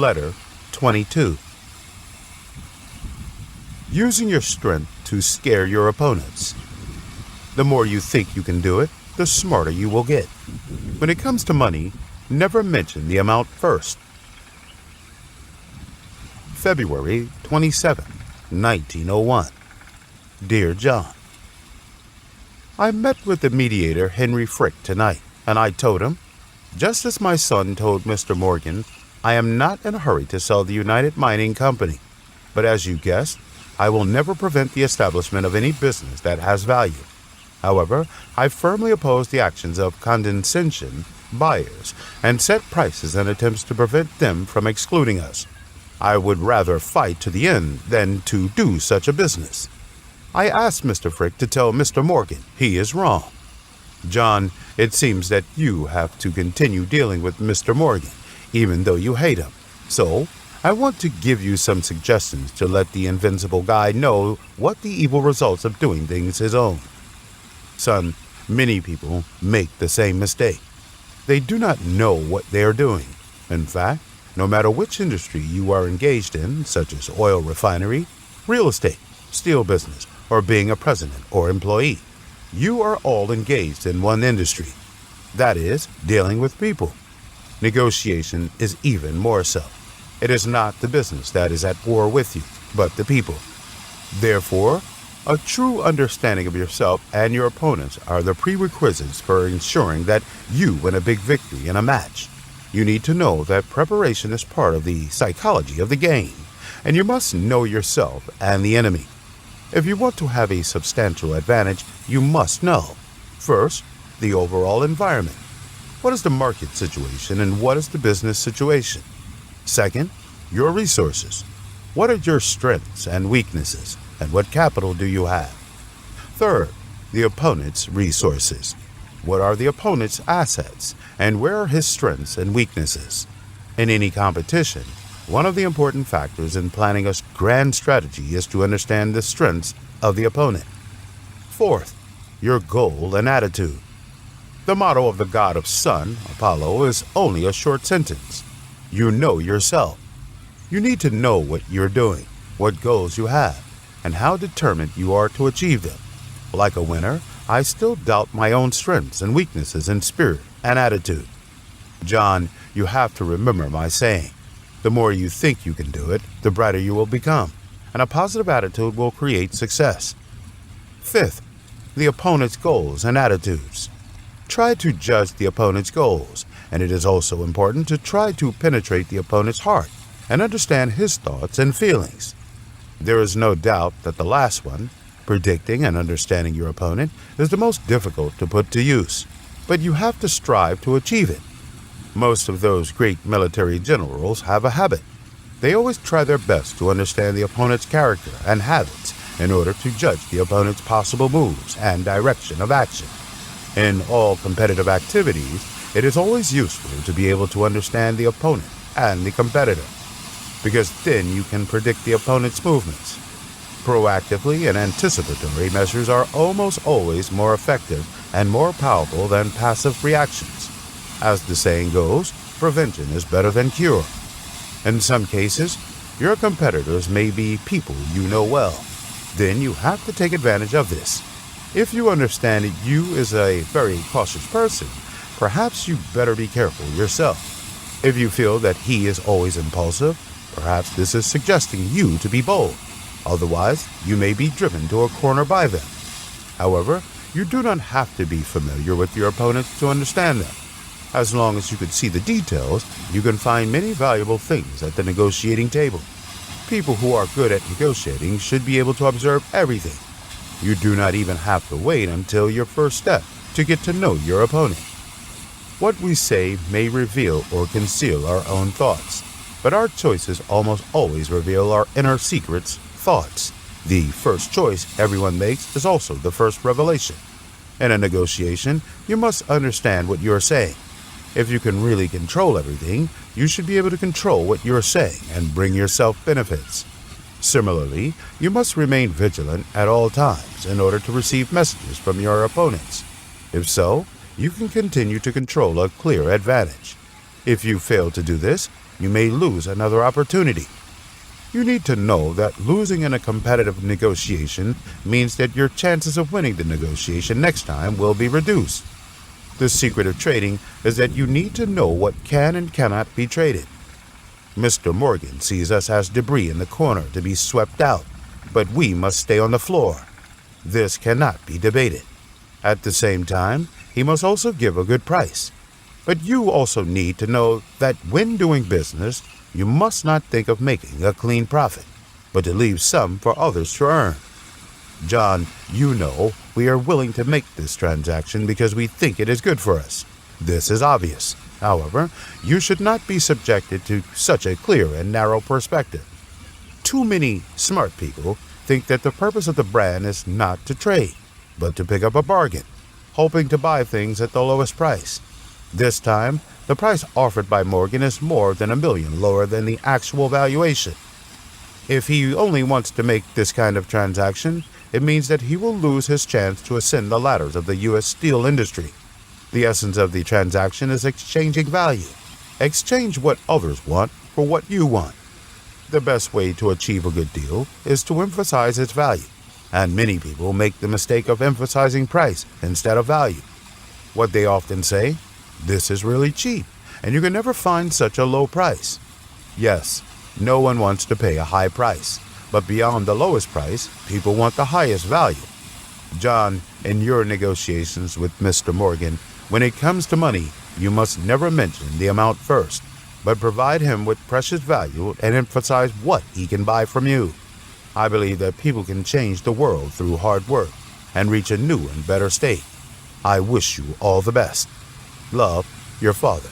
Letter 22. Using your strength to scare your opponents. The more you think you can do it, the smarter you will get. When it comes to money, never mention the amount first. February 27, 1901. Dear John, I met with the mediator Henry Frick tonight, and I told him, just as my son told Mr. Morgan, I am not in a hurry to sell the United Mining Company, but as you guessed, I will never prevent the establishment of any business that has value. However, I firmly oppose the actions of condescension buyers and set prices and attempts to prevent them from excluding us. I would rather fight to the end than to do such a business. I asked Mr. Frick to tell Mr. Morgan he is wrong. John, it seems that you have to continue dealing with Mr. Morgan, even though you hate him. So, I want to give you some suggestions to let the invincible guy know what the evil results of doing things his own. Son, many people make the same mistake. They do not know what they are doing. In fact, no matter which industry you are engaged in, such as oil refinery, real estate, steel business, or being a president or employee, you are all engaged in one industry. That is, dealing with people. Negotiation is even more so. It is not the business that is at war with you, but the people. Therefore, a true understanding of yourself and your opponents are the prerequisites for ensuring that you win a big victory in a match. You need to know that preparation is part of the psychology of the game, and you must know yourself and the enemy. If you want to have a substantial advantage, you must know, first, the overall environment. What is the market situation and what is the business situation? Second, your resources. What are your strengths and weaknesses, and what capital do you have? Third, the opponent's resources. What are the opponent's assets, and where are his strengths and weaknesses? In any competition, one of the important factors in planning a grand strategy is to understand the strengths of the opponent. Fourth, your goal and attitude. The motto of the god of sun, Apollo, is only a short sentence. You know yourself. You need to know what you're doing, what goals you have, and how determined you are to achieve them. Like a winner, I still doubt my own strengths and weaknesses in spirit and attitude. John, you have to remember my saying. The more you think you can do it, the brighter you will become, and a positive attitude will create success. Fifth, the opponent's goals and attitudes. Try to judge the opponent's goals, and it is also important to try to penetrate the opponent's heart and understand his thoughts and feelings. There is no doubt that the last one, predicting and understanding your opponent, is the most difficult to put to use, but you have to strive to achieve it. Most of those great military generals have a habit. They always try their best to understand the opponent's character and habits in order to judge the opponent's possible moves and direction of action. In all competitive activities, it is always useful to be able to understand the opponent and the competitor, because then you can predict the opponent's movements. Proactively and anticipatory measures are almost always more effective and more powerful than passive reactions. As the saying goes, prevention is better than cure. In some cases, your competitors may be people you know well. Then you have to take advantage of this. If you understand that you is a very cautious person, perhaps you better be careful yourself. If you feel that he is always impulsive, perhaps this is suggesting you to be bold. Otherwise, you may be driven to a corner by them. However, you do not have to be familiar with your opponents to understand them. As long as you can see the details, you can find many valuable things at the negotiating table. People who are good at negotiating should be able to observe everything. You do not even have to wait until your first step to get to know your opponent. What we say may reveal or conceal our own thoughts, but our choices almost always reveal our inner secrets, thoughts. The first choice everyone makes is also the first revelation. In a negotiation, you must understand what you are saying. If you can really control everything, you should be able to control what you are saying and bring yourself benefits. Similarly, you must remain vigilant at all times in order to receive messages from your opponents. If so, you can continue to control a clear advantage. If you fail to do this, you may lose another opportunity. You need to know that losing in a competitive negotiation means that your chances of winning the negotiation next time will be reduced. The secret of trading is that you need to know what can and cannot be traded. Mr. Morgan sees us as debris in the corner to be swept out, but we must stay on the floor. This cannot be debated. At the same time, he must also give a good price. But you also need to know that when doing business, you must not think of making a clean profit, but to leave some for others to earn. John, you know we are willing to make this transaction because we think it is good for us. This is obvious. However, you should not be subjected to such a clear and narrow perspective. Too many smart people think that the purpose of the brand is not to trade, but to pick up a bargain, hoping to buy things at the lowest price. This time, the price offered by Morgan is more than $1 million lower than the actual valuation. If he only wants to make this kind of transaction, it means that he will lose his chance to ascend the ladders of the U.S. steel industry. The essence of the transaction is exchanging value. Exchange what others want for what you want. The best way to achieve a good deal is to emphasize its value, and many people make the mistake of emphasizing price instead of value. What they often say, "This is really cheap, and you can never find such a low price." Yes, no one wants to pay a high price, but beyond the lowest price, people want the highest value. John, in your negotiations with Mr. Morgan, when it comes to money, you must never mention the amount first, but provide him with precious value and emphasize what he can buy from you. I believe that people can change the world through hard work and reach a new and better state. I wish you all the best. Love, your father.